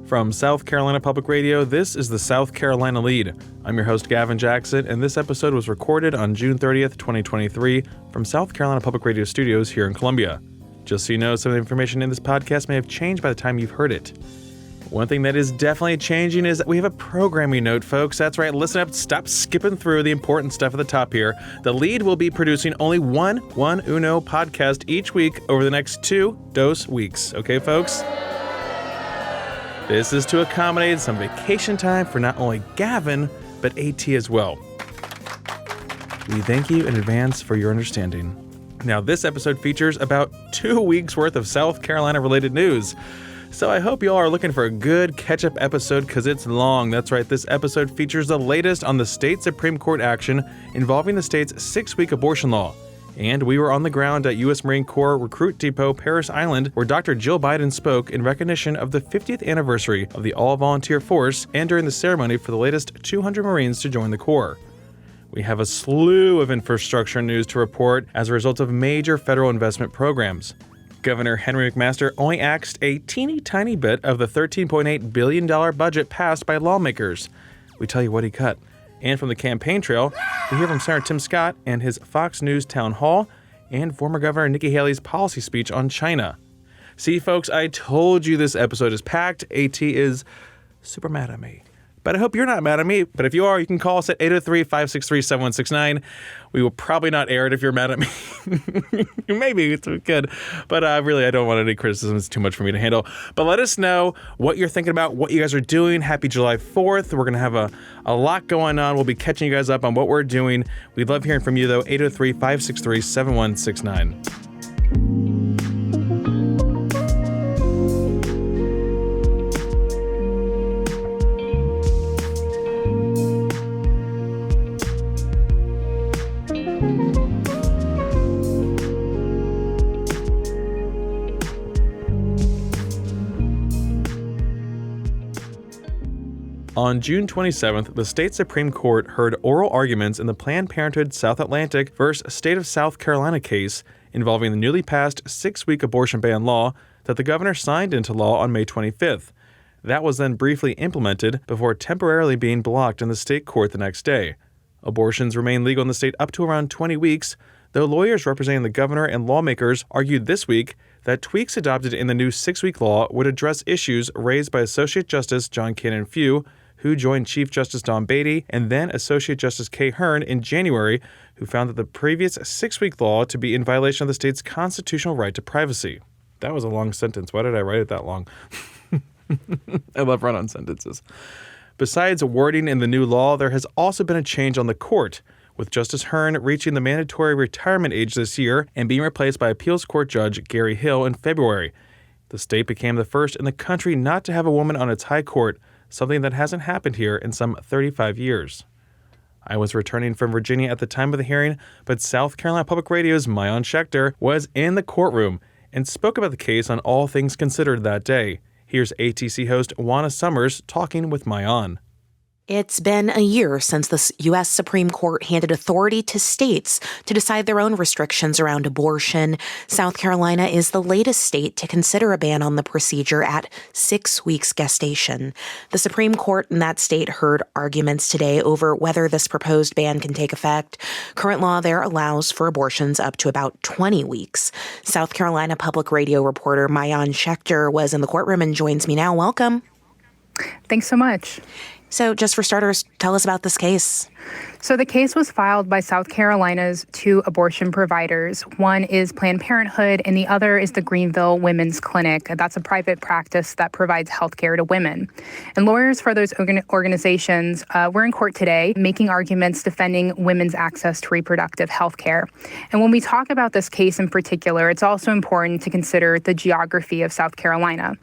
From South Carolina Public Radio, this is the South Carolina Lead. I'm your host, Gavin Jackson, and this episode was recorded on June 30th, 2023, from South Carolina Public Radio Studios here in Columbia. Just so you know, some of the information in this podcast may have changed by the time you've heard it. One thing that is definitely changing is that we have a programming note, folks. That's right, listen up, stop skipping through the important stuff at the top here. The Lead will be producing only one uno podcast each week over the next 2 weeks. Okay, folks? This is to accommodate some vacation time for not only Gavin, but AT as well. We thank you in advance for your understanding. Now, this episode features about 2 weeks worth of South Carolina-related news. So I hope you all are looking for a good catch-up episode because it's long. That's right, this episode features the latest on the state Supreme Court action involving the state's 6-week abortion law. And we were on the ground at U.S. Marine Corps Recruit Depot, Parris Island, where Dr. Jill Biden spoke in recognition of the 50th anniversary of the all-volunteer force and during the ceremony for the latest 200 Marines to join the Corps. We have a slew of infrastructure news to report as a result of major federal investment programs. Governor Henry McMaster only axed a teeny tiny bit of the $13.8 billion budget passed by lawmakers. We tell you what he cut. And from the campaign trail, we hear from Senator Tim Scott and his Fox News town hall, and former Governor Nikki Haley's policy speech on China. See, folks, I told you this episode is packed. AT is super mad at me. But I hope you're not mad at me. But if you are, you can call us at 803-563-7169. We will probably not air it if you're mad at me. Maybe it's good. But really, I don't want any criticism. It's too much for me to handle. But let us know what you're thinking about, what you guys are doing. Happy July 4th. We're going to have a lot going on. We'll be catching you guys up on what we're doing. We'd love hearing from you, though. 803-563-7169. On June 27th, the state Supreme Court heard oral arguments in the Planned Parenthood South Atlantic versus State of South Carolina case involving the newly passed 6-week abortion ban law that the governor signed into law on May 25th. That was then briefly implemented before temporarily being blocked in the state court the next day. Abortions remain legal in the state up to around 20 weeks, though lawyers representing the governor and lawmakers argued this week that tweaks adopted in the new 6-week law would address issues raised by Associate Justice John Cannon Few, who joined Chief Justice Don Beatty and then Associate Justice Kay Hearn in January, who found that the previous 6-week law to be in violation of the state's constitutional right to privacy. That was a long sentence. Why did I write it that long? I love run-on sentences. Besides wording in the new law, there has also been a change on the court, with Justice Hearn reaching the mandatory retirement age this year and being replaced by Appeals Court Judge Gary Hill in February. The state became the first in the country not to have a woman on its high court, something that hasn't happened here in some 35 years. I was returning from Virginia at the time of the hearing, but South Carolina Public Radio's Maayan Schechter was in the courtroom and spoke about the case on All Things Considered that day. Here's ATC host Juana Summers talking with Maayan. It's been a year since the U.S. Supreme Court handed authority to states to decide their own restrictions around abortion. South Carolina is the latest state to consider a ban on the procedure at 6 weeks gestation. The Supreme Court in that state heard arguments today over whether this proposed ban can take effect. Current law there allows for abortions up to about 20 weeks. South Carolina Public Radio reporter Maayan Schechter was in the courtroom and joins me now. Welcome. Thanks so much. So just for starters, tell us about this case. So the case was filed by South Carolina's 2 abortion providers. One is Planned Parenthood, and the other is the Greenville Women's Clinic. That's a private practice that provides health care to women. And lawyers for those organizations were in court today making arguments defending women's access to reproductive health care. And when we talk about this case in particular, it's also important to consider the geography of South Carolina.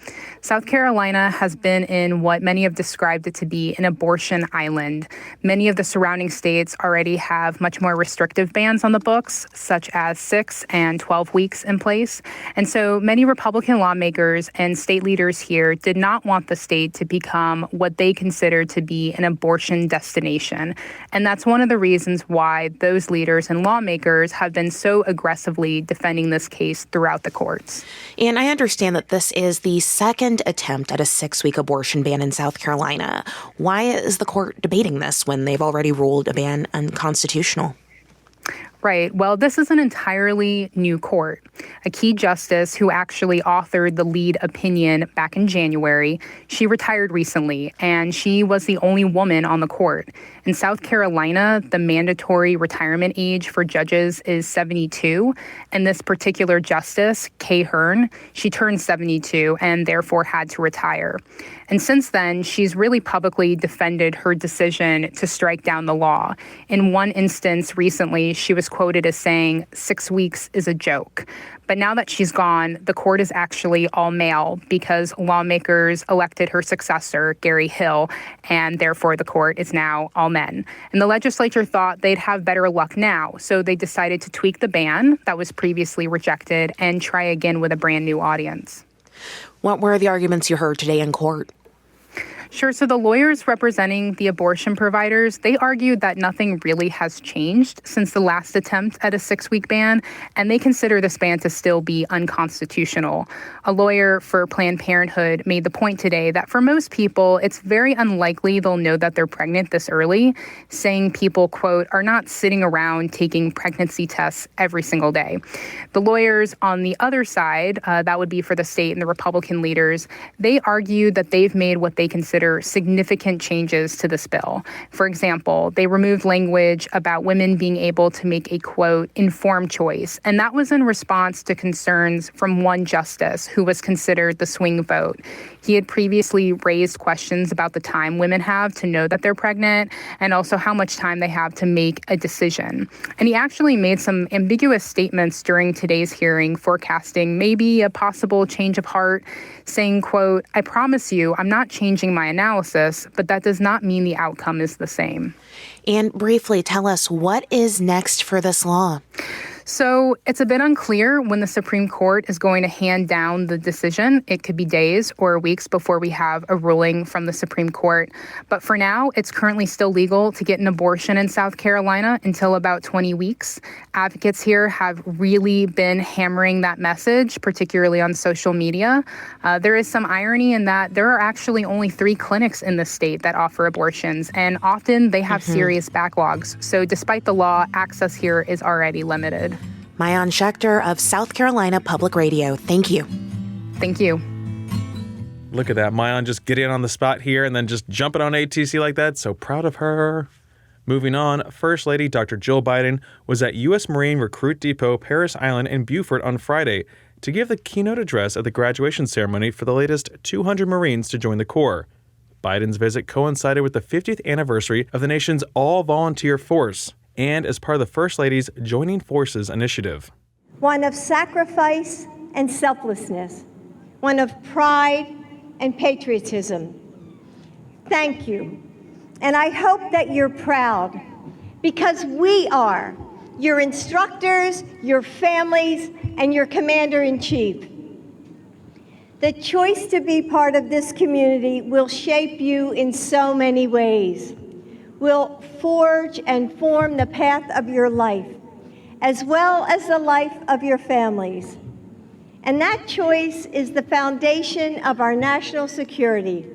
South Carolina has been in what many have described it to be an abortion island. Many of the surrounding states states already have much more restrictive bans on the books, such as 6 and 12 weeks in place. And so many Republican lawmakers and state leaders here did not want the state to become what they consider to be an abortion destination. And that's one of the reasons why those leaders and lawmakers have been so aggressively defending this case throughout the courts. And I understand that this is the second attempt at a 6-week abortion ban in South Carolina. Why is the court debating this when they've already ruled a ban unconstitutional? Right. Well, this is an entirely new court. A key justice who actually authored the lead opinion back in January, she retired recently, and she was the only woman on the court. In South Carolina, the mandatory retirement age for judges is 72, and this particular justice, Kay Hearn, she turned 72 and therefore had to retire. And since then, she's really publicly defended her decision to strike down the law. In one instance recently, she was quoted as saying, 6 weeks is a joke. But now that she's gone, the court is actually all male because lawmakers elected her successor, Gary Hill, and therefore the court is now all men. And the legislature thought they'd have better luck now, so they decided to tweak the ban that was previously rejected and try again with a brand new audience. What were the arguments you heard today in court? Sure. So the lawyers representing the abortion providers, they argued that nothing really has changed since the last attempt at a 6-week ban, and they consider this ban to still be unconstitutional. A lawyer for Planned Parenthood made the point today that for most people, it's very unlikely they'll know that they're pregnant this early, saying people, quote, are not sitting around taking pregnancy tests every single day. The lawyers on the other side, that would be for the state and the Republican leaders, they argued that they've made what they consider significant changes to this bill. For example, they removed language about women being able to make a, quote, informed choice. And that was in response to concerns from one justice who was considered the swing vote. He had previously raised questions about the time women have to know that they're pregnant and also how much time they have to make a decision. And he actually made some ambiguous statements during today's hearing, forecasting maybe a possible change of heart, saying, quote, I promise you, I'm not changing my analysis, but that does not mean the outcome is the same. And briefly, tell us, what is next for this law? So it's a bit unclear when the Supreme Court is going to hand down the decision. It could be days or weeks before we have a ruling from the Supreme Court. But for now, it's currently still legal to get an abortion in South Carolina until about 20 weeks. Advocates here have really been hammering that message, particularly on social media. There is some irony in that there are actually only 3 clinics in the state that offer abortions, and often they have serious backlogs. So despite the law, access here is already limited. Maayan Schechter of South Carolina Public Radio. Thank you. Thank you. Look at that. Maayan just getting on the spot here and then just jumping on ATC like that. So proud of her. Moving on, First Lady Dr. Jill Biden was at U.S. Marine Recruit Depot, Parris Island in Beaufort on Friday to give the keynote address at the graduation ceremony for the latest 200 Marines to join the Corps. Biden's visit coincided with the 50th anniversary of the nation's all-volunteer force, and as part of the First Lady's Joining Forces initiative. One of sacrifice and selflessness, one of pride and patriotism. Thank you. And I hope that you're proud, because we are your instructors, your families, and your commander-in-chief. The choice to be part of this community will shape you in so many ways. Will forge and form the path of your life, as well as the life of your families. And that choice is the foundation of our national security,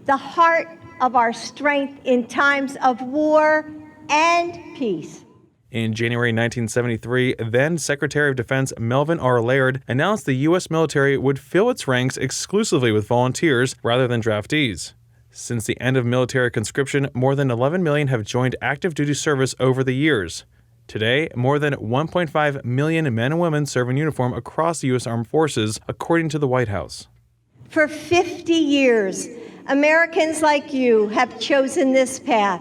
the heart of our strength in times of war and peace. In January 1973, then Secretary of Defense Melvin R. Laird announced the U.S. military would fill its ranks exclusively with volunteers rather than draftees. Since the end of military conscription, more than 11 million have joined active duty service over the years. Today, more than 1.5 million men and women serve in uniform across the U.S. Armed Forces, according to the White House. For 50 years, Americans like you have chosen this path.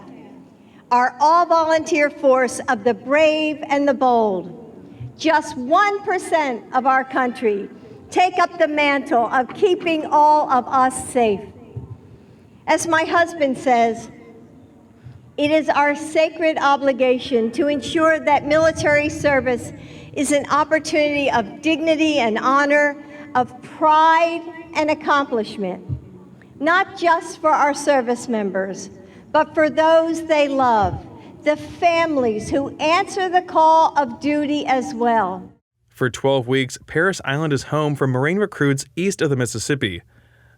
Our all-volunteer force of the brave and the bold. Just 1% of our country take up the mantle of keeping all of us safe. As my husband says, It is our sacred obligation to ensure that military service is an opportunity of dignity and honor, of pride and accomplishment, not just for our service members, but for those they love, the families who answer the call of duty as well. For 12 weeks, Parris Island is home for Marine recruits east of the Mississippi.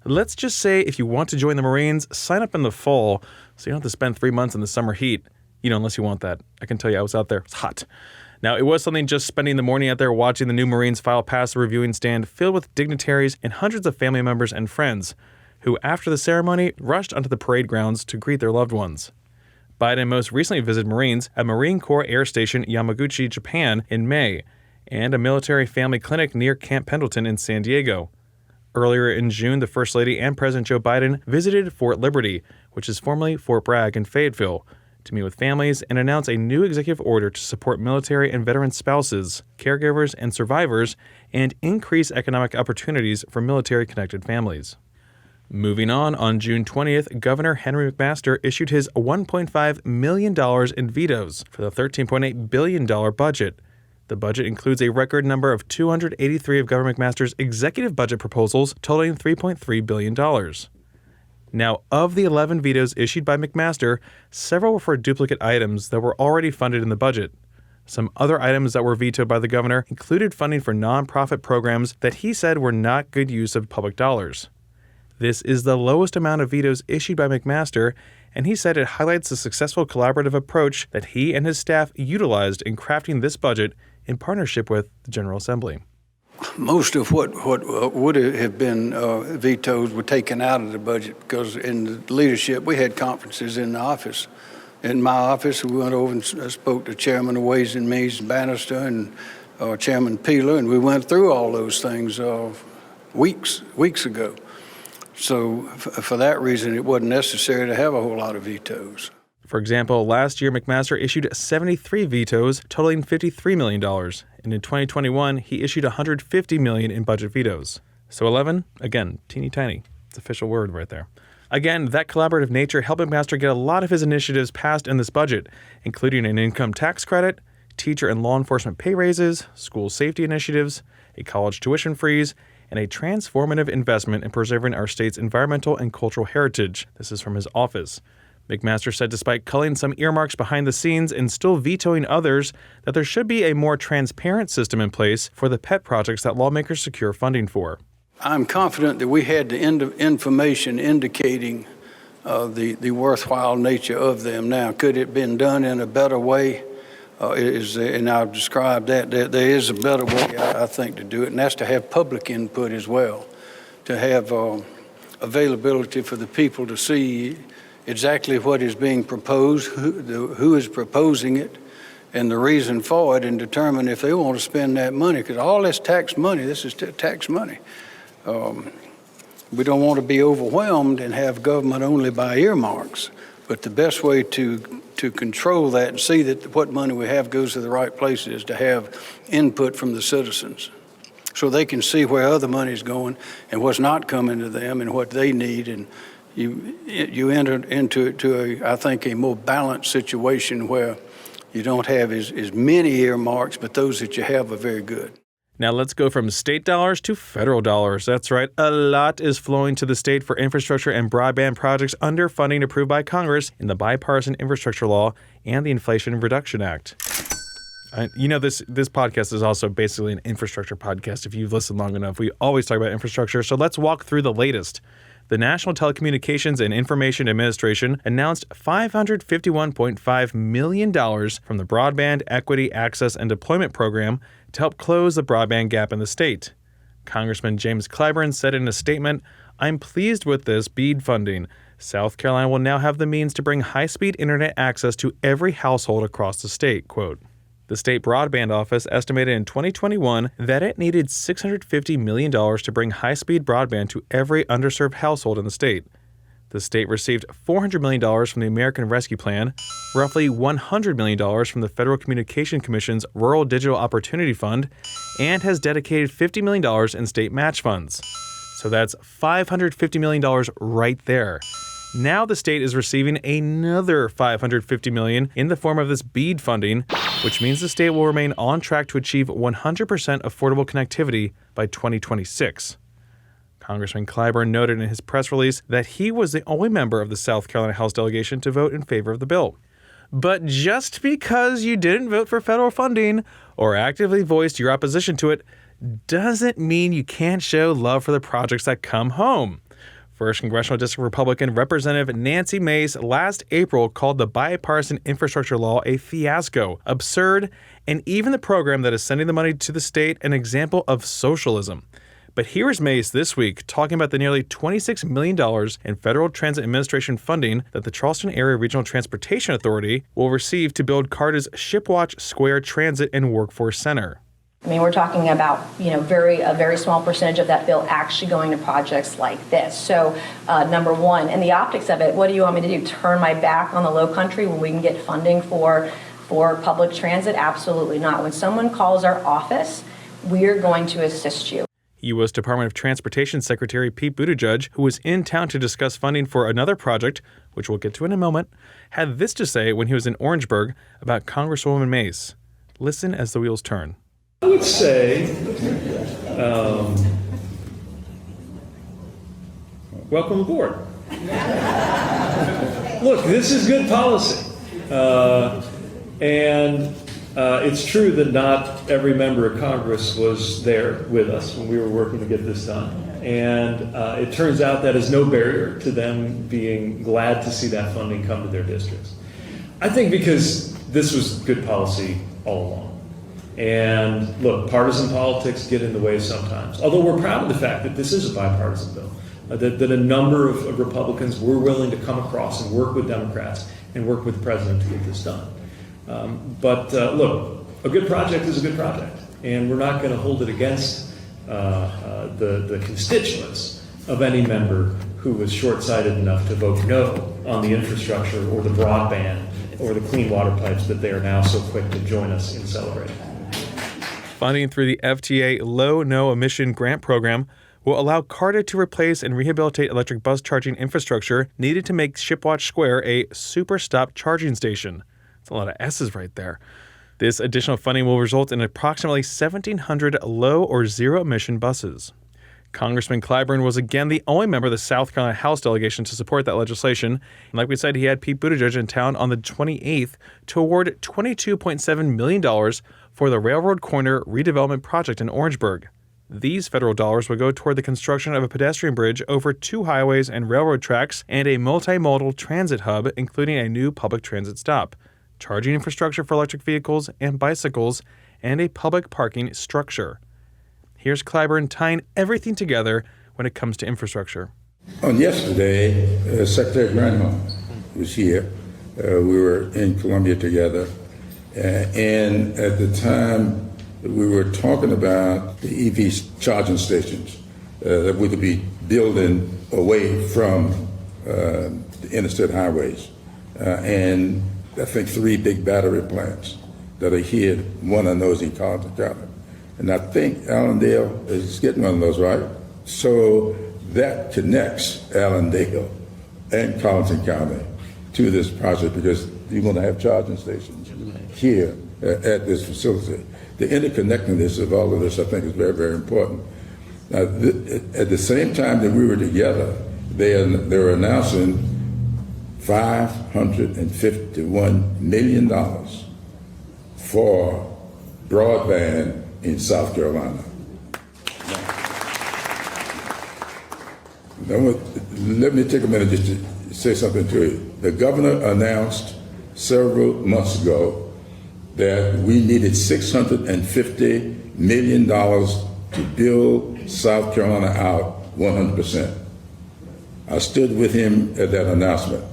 Let's just say if you want to join the Marines, sign up in the fall so you don't have to spend 3 months in the summer heat. Unless you want that. I can tell you I was out there. It's hot. Now, it was something just spending the morning out there watching the new Marines file past the reviewing stand filled with dignitaries and hundreds of family members and friends who, after the ceremony, rushed onto the parade grounds to greet their loved ones. Biden most recently visited Marines at Marine Corps Air Station Yamaguchi, Japan in May, and a military family clinic near Camp Pendleton in San Diego. Earlier in June, the First Lady and President Joe Biden visited Fort Liberty, which is formerly Fort Bragg in Fayetteville, to meet with families and announce a new executive order to support military and veteran spouses, caregivers, and survivors, and increase economic opportunities for military-connected families. Moving on June 20th, Governor Henry McMaster issued his $1.5 million in vetoes for the $13.8 billion budget. The budget includes a record number of 283 of Governor McMaster's executive budget proposals, totaling $3.3 billion. Now, of the 11 vetoes issued by McMaster, several were for duplicate items that were already funded in the budget. Some other items that were vetoed by the governor included funding for nonprofit programs that he said were not good use of public dollars. This is the lowest amount of vetoes issued by McMaster, and he said it highlights the successful collaborative approach that he and his staff utilized in crafting this budget in partnership with the General Assembly. Most of what would have been vetoed were taken out of the budget because in the leadership, we had conferences in the office. In my office, we went over and spoke to Chairman of Ways and Means Bannister and Chairman Peeler, and we went through all those things weeks ago. So for that reason, it wasn't necessary to have a whole lot of vetoes. For example, last year, McMaster issued 73 vetoes, totaling $53 million. And in 2021, he issued $150 million in budget vetoes. So 11, again, teeny tiny. It's an official word right there. Again, that collaborative nature helped McMaster get a lot of his initiatives passed in this budget, including an income tax credit, teacher and law enforcement pay raises, school safety initiatives, a college tuition freeze, and a transformative investment in preserving our state's environmental and cultural heritage. This is from his office. McMaster said despite culling some earmarks behind the scenes and still vetoing others, that there should be a more transparent system in place for the pet projects that lawmakers secure funding for. I'm confident that we had the information indicating the worthwhile nature of them. Now, could it have been done in a better way? And I've described that. There is a better way, I think, to do it, and that's to have public input as well, to have availability for the people to see exactly what is being proposed, who is proposing it, and the reason for it, and determine if they want to spend that money. Because all this tax money, this is tax money. We don't want to be overwhelmed and have government only by earmarks. But the best way to control that and see that what money we have goes to the right places is to have input from the citizens, so they can see where other money is going and what's not coming to them and what they need. And you enter into I think, a more balanced situation where you don't have as many earmarks, but those that you have are very good. Now let's go from state dollars to federal dollars. That's right, a lot is flowing to the state for infrastructure and broadband projects under funding approved by Congress in the Bipartisan Infrastructure Law and the Inflation Reduction Act. This podcast is also basically an infrastructure podcast. If you've listened long enough, we always talk about infrastructure. So let's walk through the latest. The National Telecommunications and Information Administration announced $551.5 million from the Broadband Equity, Access, and Deployment Program to help close the broadband gap in the state. Congressman James Clyburn said in a statement, "I'm pleased with this BEAD funding. South Carolina will now have the means to bring high-speed internet access to every household across the state," quote. The state broadband office estimated in 2021 that it needed $650 million to bring high-speed broadband to every underserved household in the state. The state received $400 million from the American Rescue Plan, roughly $100 million from the Federal Communication Commission's Rural Digital Opportunity Fund, and has dedicated $50 million in state match funds. So that's $550 million right there. Now the state is receiving another $550 million in the form of this BEAD funding, which means the state will remain on track to achieve 100% affordable connectivity by 2026. Congressman Clyburn noted in his press release that he was the only member of the South Carolina House delegation to vote in favor of the bill. But just because you didn't vote for federal funding or actively voiced your opposition to it doesn't mean you can't show love for the projects that come home. First Congressional District Republican Representative Nancy Mace last April called the bipartisan infrastructure law a fiasco, absurd, and even the program that is sending the money to the state an example of socialism. But here is Mace this week talking about the nearly $26 million in Federal Transit Administration funding that the Charleston Area Regional Transportation Authority will receive to build CARTA's Shipwatch Square Transit and Workforce Center. I mean, we're talking about, a very small percentage of that bill actually going to projects like this. So, number one, and the optics of it, what do you want me to do? Turn my back on the Low Country when we can get funding for public transit? Absolutely not. When someone calls our office, we're going to assist you. U.S. Department of Transportation Secretary Pete Buttigieg, who was in town to discuss funding for another project, which we'll get to in a moment, had this to say when he was in Orangeburg about Congresswoman Mace. Listen as the wheels turn. I would say, welcome aboard. Look, this is good policy. And it's true that not every member of Congress was there with us when we were working to get this done. And it turns out that is no barrier to them being glad to see that funding come to their districts. I think because this was good policy all along. And look, partisan politics get in the way sometimes. Although we're proud of the fact that this is a bipartisan bill, that a number of Republicans were willing to come across and work with Democrats and work with the president to get this done. But look, a good project is a good project, and we're not going to hold it against the constituents of any member who was short-sighted enough to vote no on the infrastructure or the broadband or the clean water pipes that they are now so quick to join us in celebrating. Funding through the FTA Low No Emission Grant Program will allow CARTA to replace and rehabilitate electric bus charging infrastructure needed to make Shipwatch Square a super stop charging station. That's a lot of S's right there. This additional funding will result in approximately 1,700 low or zero emission buses. Congressman Clyburn was again the only member of the South Carolina House delegation to support that legislation. And like we said, he had Pete Buttigieg in town on the 28th to award $22.7 million for the Railroad Corner redevelopment project in Orangeburg. These federal dollars will go toward the construction of a pedestrian bridge over 2 highways and railroad tracks and a multimodal transit hub, including a new public transit stop, charging infrastructure for electric vehicles and bicycles, and a public parking structure. Here's Clyburn tying everything together when it comes to infrastructure. On yesterday, Secretary Granholm was here. We were in Columbia together. And at the time, we were talking about the EV charging stations that we could be building away from the interstate highways. And I think 3 big battery plants that are here. One of those in Carlton County. And I think Allendale is getting one of those, right? So that connects Allendale and Carlton County to this project because you're going to have charging stations here at this facility. The interconnectedness of all of this, I think, is very, very important. Now, at the same time that we were together, they were announcing $551 million for broadband in South Carolina. Now, let me take a minute just to say something to you. The governor announced several months ago that we needed $650 million to build South Carolina out 100%. I stood with him at that announcement.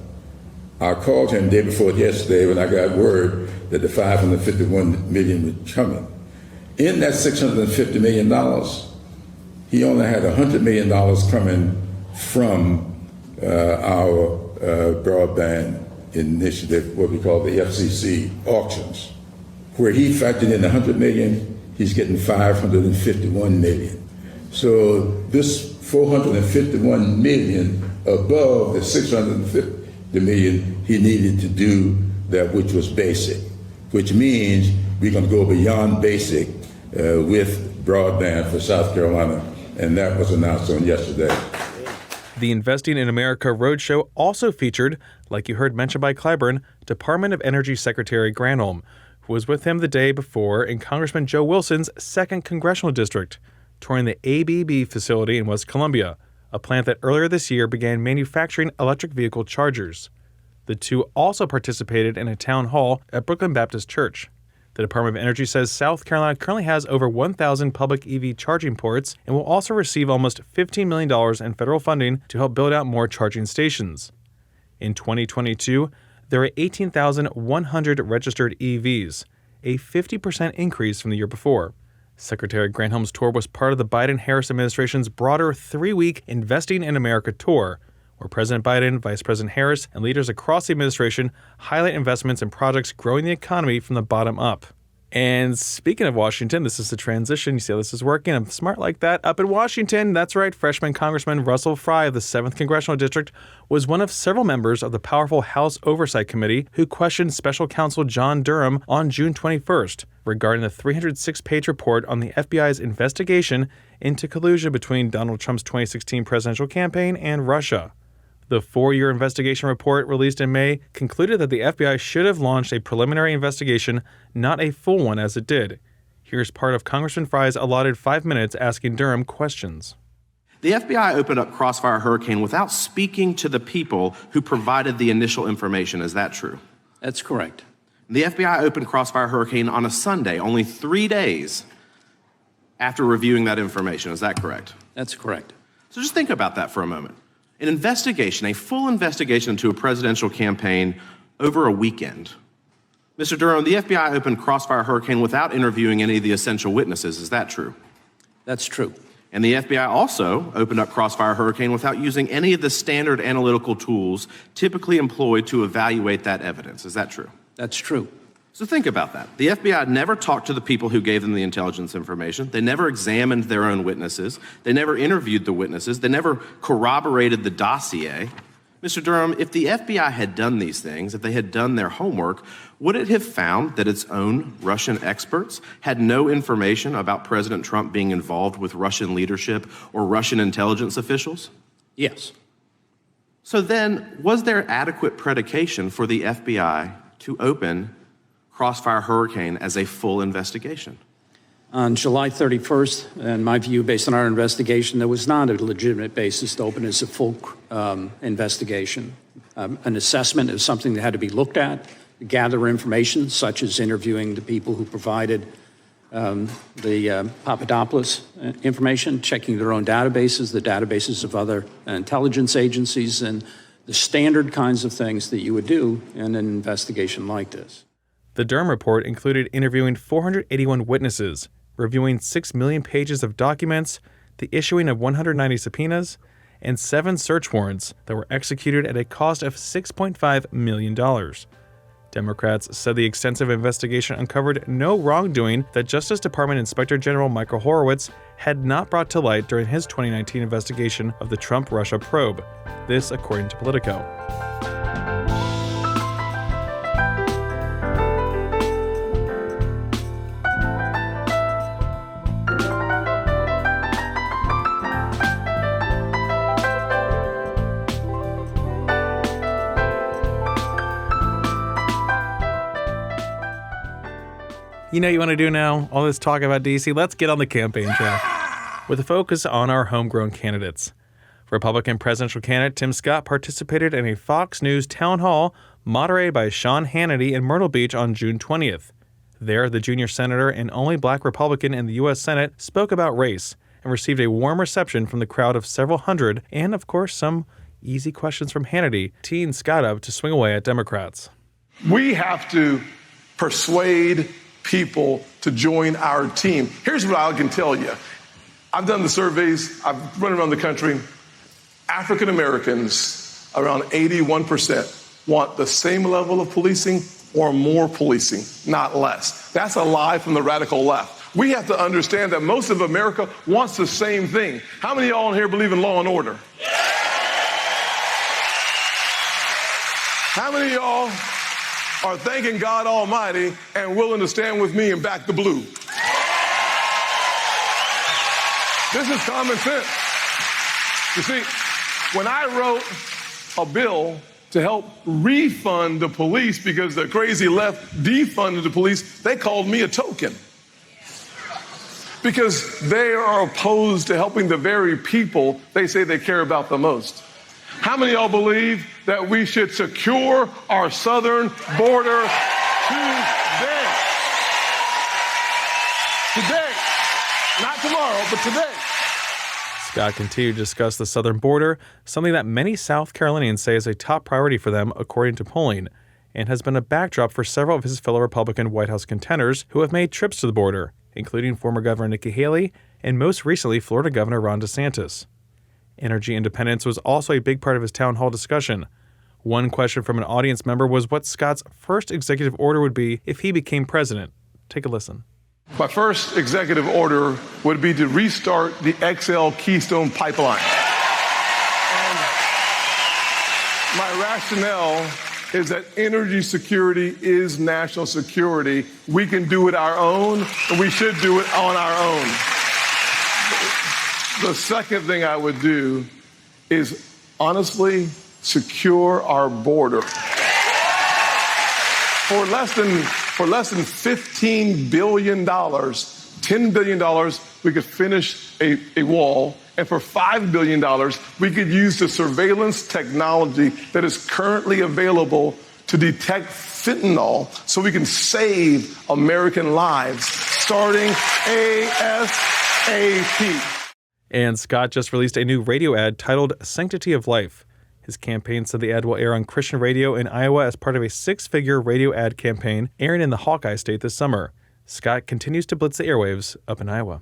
I called him day before yesterday when I got word that the $551 million was coming. In that $650 million, he only had $100 million coming from our broadband initiative, what we call the FCC auctions. Where he factored in $100 million, he's getting $551 million. So this $451 million above the 650 million he needed to do that which was basic, which means we're going to go beyond basic with broadband for South Carolina, and that was announced on yesterday. The Investing in America Roadshow also featured, like you heard mentioned by Clyburn, Department of Energy Secretary Granholm, who was with him the day before in Congressman Joe Wilson's 2nd Congressional District, touring the ABB facility in West Columbia, a plant that earlier this year began manufacturing electric vehicle chargers. The two also participated in a town hall at Brooklyn Baptist Church. The Department of Energy says South Carolina currently has over 1,000 public EV charging ports and will also receive almost $15 million in federal funding to help build out more charging stations. In 2022, there are 18,100 registered EVs, a 50% increase from the year before. Secretary Granholm's tour was part of the Biden-Harris administration's broader 3-week Investing in America tour, where President Biden, Vice President Harris, and leaders across the administration highlight investments in projects growing the economy from the bottom up. And speaking of Washington, this is the transition. You see how this is working? I'm smart like that. Up in Washington, that's right, freshman Congressman Russell Fry of the 7th Congressional District was one of several members of the powerful House Oversight Committee who questioned Special Counsel John Durham on June 21st regarding the 306-page report on the FBI's investigation into collusion between Donald Trump's 2016 presidential campaign and Russia. The 4-year investigation report released in May concluded that the FBI should have launched a preliminary investigation, not a full one as it did. Here's part of Congressman Fry's allotted 5 minutes asking Durham questions. The FBI opened up Crossfire Hurricane without speaking to the people who provided the initial information. Is that true? That's correct. The FBI opened Crossfire Hurricane on a Sunday, only 3 days after reviewing that information. Is that correct? That's correct. So just think about that for a moment. An investigation, a full investigation into a presidential campaign over a weekend. Mr. Durham, the FBI opened Crossfire Hurricane without interviewing any of the essential witnesses. Is that true? That's true. And the FBI also opened up Crossfire Hurricane without using any of the standard analytical tools typically employed to evaluate that evidence. Is that true? That's true. So think about that. The FBI never talked to the people who gave them the intelligence information. They never examined their own witnesses. They never interviewed the witnesses. They never corroborated the dossier. Mr. Durham, if the FBI had done these things, if they had done their homework, would it have found that its own Russian experts had no information about President Trump being involved with Russian leadership or Russian intelligence officials? Yes. So then, was there adequate predication for the FBI to open Crossfire Hurricane as a full investigation? On July 31st, in my view, based on our investigation, there was not a legitimate basis to open as a full investigation. An assessment is something that had to be looked at, gather information, such as interviewing the people who provided the Papadopoulos information, checking their own databases, the databases of other intelligence agencies, and the standard kinds of things that you would do in an investigation like this. The Durham report included interviewing 481 witnesses, reviewing 6 million pages of documents, the issuing of 190 subpoenas, and 7 search warrants that were executed at a cost of $6.5 million. Democrats said the extensive investigation uncovered no wrongdoing that Justice Department Inspector General Michael Horowitz had not brought to light during his 2019 investigation of the Trump-Russia probe. This, according to Politico. You know what you want to do now? All this talk about D.C., let's get on the campaign trail with a focus on our homegrown candidates. Republican presidential candidate Tim Scott participated in a Fox News town hall moderated by Sean Hannity in Myrtle Beach on June 20th. There, the junior senator and only black Republican in the U.S. Senate spoke about race and received a warm reception from the crowd of several hundred and, of course, some easy questions from Hannity, teeing Scott up to swing away at Democrats. We have to persuade people to join our team. Here's what I can tell you. I've done the surveys. I've run around the country. African Americans, around 81%, want the same level of policing or more policing, not less. That's a lie from the radical left. We have to understand that most of America wants the same thing. How many of y'all in here believe in law and order? How many of y'all are thanking God Almighty and willing to stand with me and back the blue? This is common sense. You see, when I wrote a bill to help refund the police because the crazy left defunded the police, they called me a token. Because they are opposed to helping the very people they say they care about the most. How many of y'all believe that we should secure our southern border today? Today. Not tomorrow, but today. Scott continued to discuss the southern border, something that many South Carolinians say is a top priority for them, according to polling, and has been a backdrop for several of his fellow Republican White House contenders who have made trips to the border, including former Governor Nikki Haley and most recently Florida Governor Ron DeSantis. Energy independence was also a big part of his town hall discussion. One question from an audience member was what Scott's first executive order would be if he became president. Take a listen. My first executive order would be to restart the XL Keystone Pipeline. And my rationale is that energy security is national security. We can do it our own, and we should do it on our own. The second thing I would do is honestly secure our border. For less than $15 billion, $10 billion, we could finish a wall. And for $5 billion, we could use the surveillance technology that is currently available to detect fentanyl so we can save American lives, starting ASAP. And Scott just released a new radio ad titled Sanctity of Life. His campaign said the ad will air on Christian radio in Iowa as part of a six-figure radio ad campaign airing in the Hawkeye State this summer. Scott continues to blitz the airwaves up in Iowa.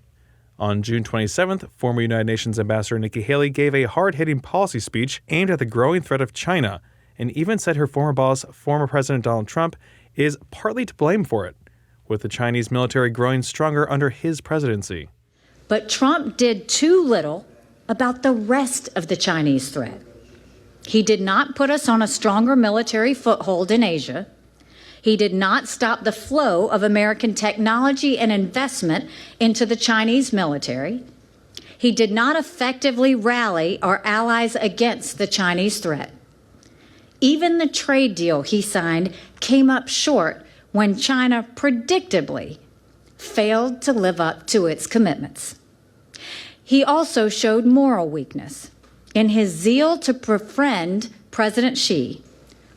On June 27th, former United Nations Ambassador Nikki Haley gave a hard-hitting policy speech aimed at the growing threat of China, and even said her former boss, former President Donald Trump, is partly to blame for it, with the Chinese military growing stronger under his presidency. But Trump did too little about the rest of the Chinese threat. He did not put us on a stronger military foothold in Asia. He did not stop the flow of American technology and investment into the Chinese military. He did not effectively rally our allies against the Chinese threat. Even the trade deal he signed came up short when China predictably failed to live up to its commitments. He also showed moral weakness. In his zeal to befriend President Xi,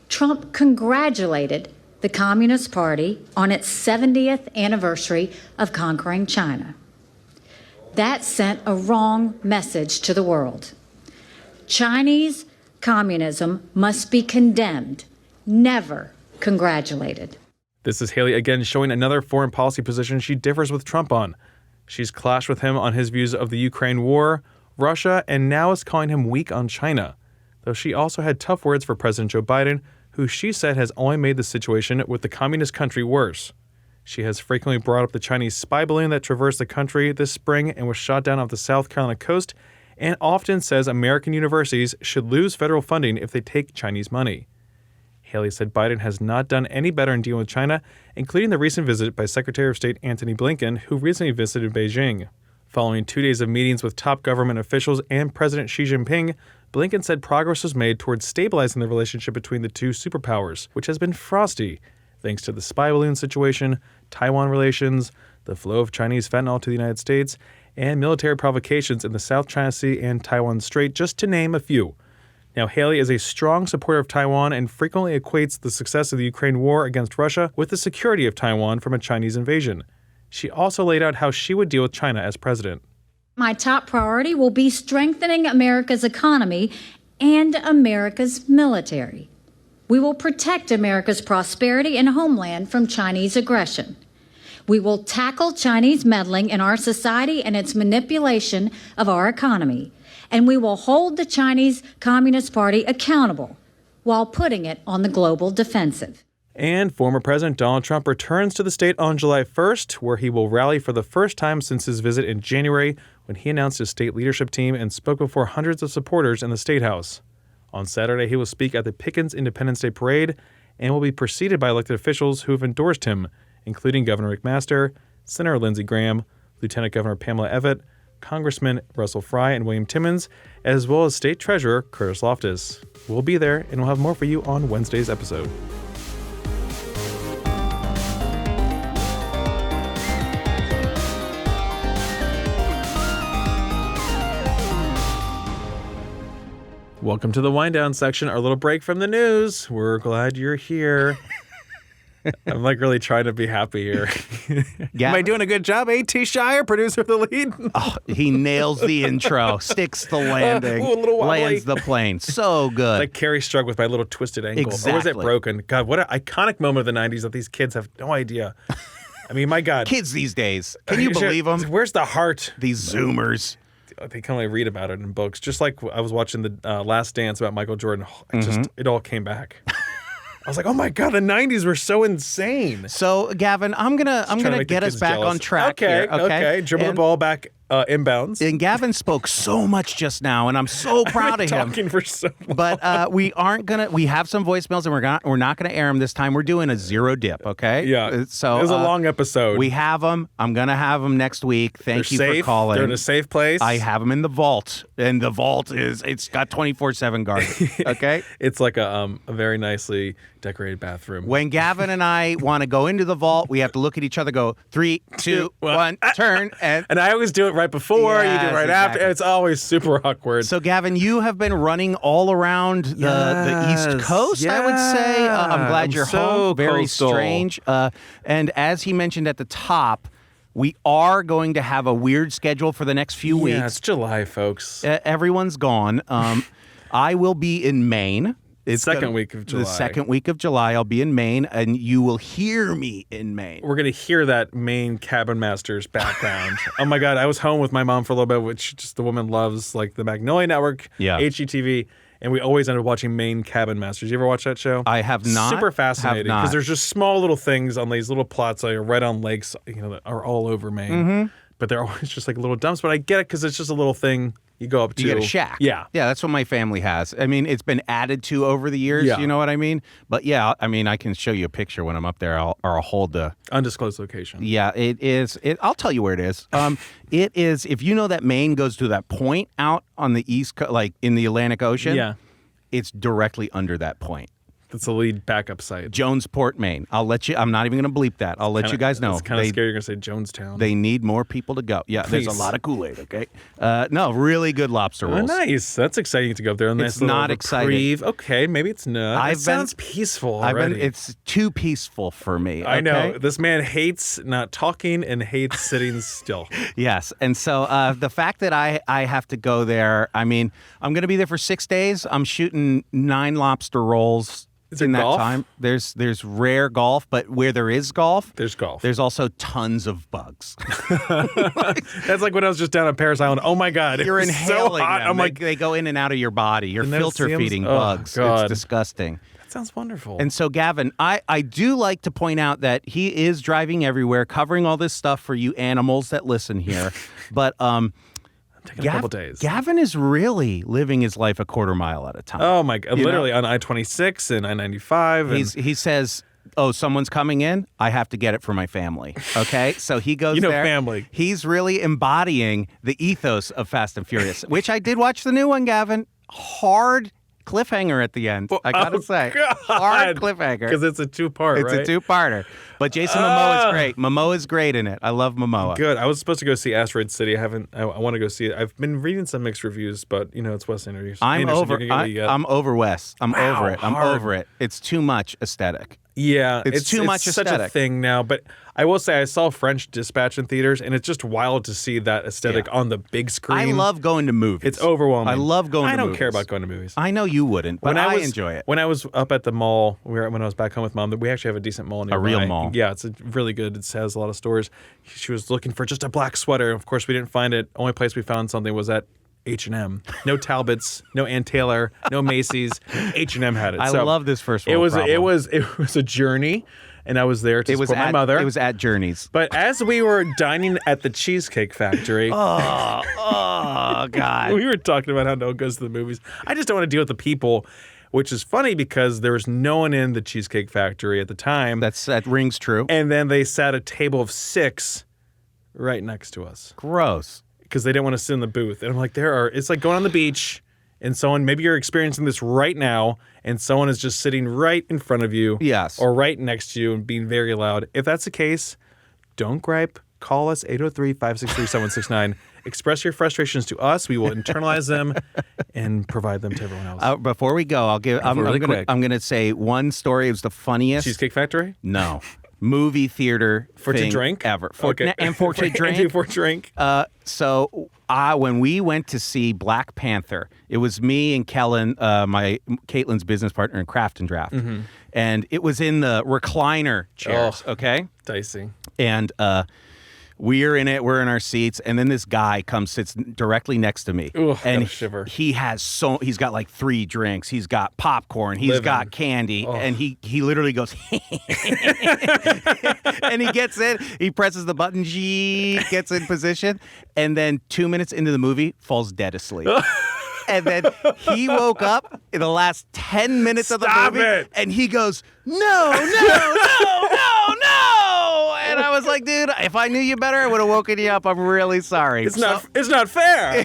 Trump congratulated the Communist Party on its 70th anniversary of conquering China. That sent a wrong message to the world. Chinese communism must be condemned, never congratulated. This is Haley again showing another foreign policy position she differs with Trump on. She's clashed with him on his views of the Ukraine war, Russia, and now is calling him weak on China, though she also had tough words for President Joe Biden, who she said has only made the situation with the communist country worse. She has frequently brought up the Chinese spy balloon that traversed the country this spring and was shot down off the South Carolina coast, and often says American universities should lose federal funding if they take Chinese money. Haley said Biden has not done any better in dealing with China, including the recent visit by Secretary of State Antony Blinken, who recently visited Beijing. Following 2 days of meetings with top government officials and President Xi Jinping, Blinken said progress was made towards stabilizing the relationship between the two superpowers, which has been frosty, thanks to the spy balloon situation, Taiwan relations, the flow of Chinese fentanyl to the United States, and military provocations in the South China Sea and Taiwan Strait, just to name a few. Now, Haley is a strong supporter of Taiwan and frequently equates the success of the Ukraine war against Russia with the security of Taiwan from a Chinese invasion. She also laid out how she would deal with China as president. My top priority will be strengthening America's economy and America's military. We will protect America's prosperity and homeland from Chinese aggression. We will tackle Chinese meddling in our society and its manipulation of our economy. And we will hold the Chinese Communist Party accountable while putting it on the global defensive. And former President Donald Trump returns to the state on July 1st, where he will rally for the first time since his visit in January, when he announced his state leadership team and spoke before hundreds of supporters in the State House. On Saturday, he will speak at the Pickens Independence Day Parade and will be preceded by elected officials who have endorsed him, including Governor McMaster, Senator Lindsey Graham, Lieutenant Governor Pamela Evette, Congressman Russell Fry and William Timmons, as well as State Treasurer Curtis Loftus. We'll be there, and we'll have more for you on Wednesday's episode. Welcome to the wind down section, our little break from the news. We're glad you're here. I'm like really trying to be happy here. Am I doing a good job? A.T. Shire, producer of the lead. Oh, he nails the intro, sticks the landing, Ooh, a little wobbly. lands the plane. So good. Like Carrie Strug with my little twisted ankle. Exactly. Or was it broken? God, what an iconic moment of the 90s that these kids have no idea. I mean, my God. Kids these days. Can you believe them? Where's the heart? These Zoomers. They can only read about it in books. Just like I was watching the Last Dance about Michael Jordan. It all came back. I was like, oh my God, the 90s were so insane. So, Gavin, I'm gonna get us back on track here. Okay. Dribble the ball back inbounds. And Gavin spoke so much just now, and I'm so proud of him. Talking for so long. But we have some voicemails, and we're not gonna air them this time. We're doing a zero dip, okay? Yeah. So it was a long episode. We have them. I'm gonna have them next week. Thank you safe. for calling. They're in a safe place. I have them in the vault, and the vault it's got 24/7 guarding. Okay. It's like a very nicely decorated bathroom. When Gavin and I want to go into the vault, we have to look at each other, go 3, 2, 1, turn, and I always do it right before, you do it right after. It's always super awkward. So, Gavin, you have been running all around the East Coast, I would say. I'm glad you're home. Very coastal. strange. And as he mentioned at the top, we are going to have a weird schedule for the next few weeks. Yeah, it's July, folks. Everyone's gone. I will be in Maine. It's second week of July. The second week of July, I'll be in Maine, and you will hear me in Maine. We're going to hear that Maine Cabin Masters background. Oh, my God. I was home with my mom for a little bit, which just the woman loves, like the Magnolia Network, HGTV, and we always ended up watching Maine Cabin Masters. You ever watch that show? I have not. Super fascinating because there's just small little things on these little plots that are right on lakes, that are all over Maine. Mm-hmm. But they're always just like little dumps. But I get it because it's just a little thing you go up to. You get a shack. Yeah. Yeah, that's what my family has. I mean, it's been added to over the years, you know what I mean? But yeah, I mean, I can show you a picture when I'm up there. I'll hold the... Undisclosed location. Yeah, it is. I'll tell you where it is. It is, if you know that Maine goes to that point out on the East Coast, like in the Atlantic Ocean, it's directly under that point. That's the lead backup site. Jonesport, Maine. I'm not even going to bleep that. I'll let you guys know. It's kind of scary you're going to say Jonestown. They need more people to go. Yeah, Please. There's a lot of Kool-Aid, okay? No, really good lobster rolls. Oh, nice. That's exciting to go up there. It's not exciting. Okay, maybe it's not. It sounds peaceful already. It's too peaceful for me. Okay? I know. This man hates not talking and hates sitting still. Yes. And so the fact that I have to go there, I mean, I'm going to be there for 6 days. I'm shooting 9 lobster rolls. In that time, there's rare golf, but where there is golf, there's golf. There's also tons of bugs. That's like when I was just down on Parris Island. Oh my God, you're inhaling so hot. them. I'm like, they go in and out of your body. You're filter feeding bugs. God. It's disgusting. That sounds wonderful. And so, Gavin, I do like to point out that he is driving everywhere, covering all this stuff for you animals that listen here, but taking a couple days. Gavin is really living his life a quarter mile at a time. Oh my God! Literally on I-26 and I-95. He says, "Oh, someone's coming in. I have to get it for my family." Okay, so he goes there. Family. He's really embodying the ethos of Fast and Furious, which I did watch the new one, Gavin. Hard cliffhanger at the end. I gotta say, God. Hard cliffhanger because it's a two-part. It's a two-parter. But Jason Momoa is great. Momoa is great in it. I love Momoa. Good. I was supposed to go see Asteroid City. I want to go see it. I've been reading some mixed reviews, but it's Wes Anderson. I'm over Wes. I'm over it. I'm hard. over it. It's too much aesthetic. Yeah, it's too much such aesthetic. a thing now. But I will say I saw French Dispatch in theaters, and it's just wild to see that aesthetic on the big screen. I love going to movies. It's overwhelming. I love going to movies. I don't care about going to movies. I know you wouldn't, but I enjoy it. When I was up at the mall, when I was back home with Mom, we actually have a decent mall nearby. A real mall. Yeah, it's really good. It has a lot of stores. She was looking for just a black sweater. Of course, we didn't find it. Only place we found something was at H&M. No Talbots, no Ann Taylor, no Macy's. H&M had it. I love this first world problem. It was a journey. and I was there to support my mother. It was at Journeys. But as we were dining at the Cheesecake Factory, oh God, we were talking about how no one goes to the movies. I just don't want to deal with the people, which is funny because there was no one in the Cheesecake Factory at the time. That rings true. And then they sat a table of 6 right next to us. Gross. Because they didn't want to sit in the booth. And I'm like, it's like going on the beach and someone, maybe you're experiencing this right now, and someone is just sitting right in front of you. Yes. Or right next to you and being very loud. If that's the case, don't gripe. Call us 803-563-7169. Express your frustrations to us. We will internalize them and provide them to everyone else. Before we go, I'm going to say one story. It was the funniest. Cheesecake Factory? No. Movie theater for to drink ever. Okay. And for to drink. And for drink. So when we went to see Black Panther, it was me and Kellen, Caitlin's business partner in Craft and Draft, and it was in the recliner chairs. Okay, dicey. And we're in it. We're in our seats, and then this guy sits directly next to me, and shiver. He's got like 3 drinks. He's got popcorn. He's got candy, and he literally goes, and he gets in. He presses the button, gets in position, and then 2 minutes into the movie, falls dead asleep. And then he woke up in the last 10 minutes of the movie, and he goes, no. And I was like, dude, if I knew you better, I would have woken you up. I'm really sorry. It's not fair. It's not fair.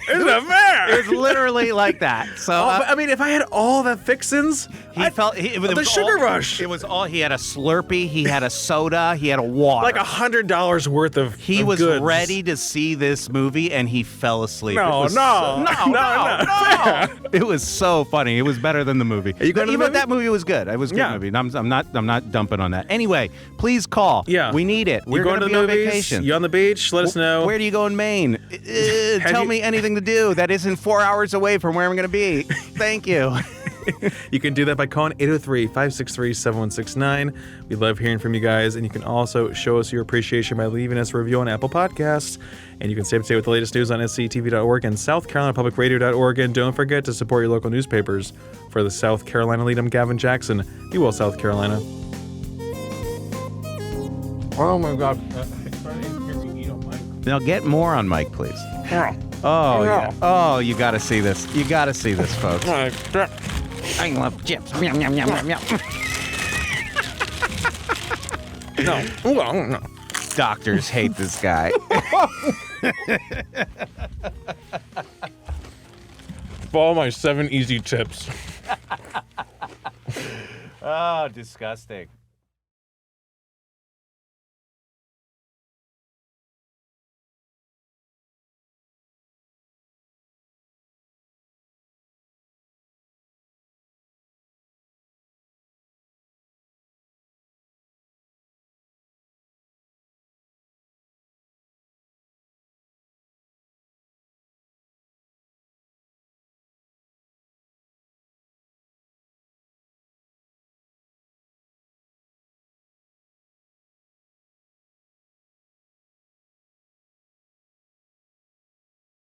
It's literally like that. So I mean, if I had all the fixins, the sugar rush. It was all. He had a Slurpee. He had a soda. He had a water. Like $100 worth of. He was goods. ready to see this movie, and he fell asleep. No. It was so funny. It was better than the movie. Are you going to the movie? That movie was good. It was a good movie. I'm not dumping on that. Anyway, please call. Yeah, we need it. We're going to be the on movies? vacation. You on the beach? Let us know. Where do you go in Maine? Tell me anything to do that isn't 4 hours away from where I'm going to be. Thank you. You can do that by calling 803-563-7169. We love hearing from you guys, and you can also show us your appreciation by leaving us a review on Apple Podcasts. And you can stay up to date with the latest news on sctv.org and southcarolinapublicradio.org. And don't forget to support your local newspapers. For the South Carolina lead, I'm Gavin Jackson. Be well, South Carolina. Oh my God. Now get more on Mike, please. Oh, yeah. Oh, you got to see this. You got to see this, folks. I love chips. Yum, yum, yum, yum, yum. No. Doctors hate this guy. Follow my 7 easy tips. Oh, disgusting.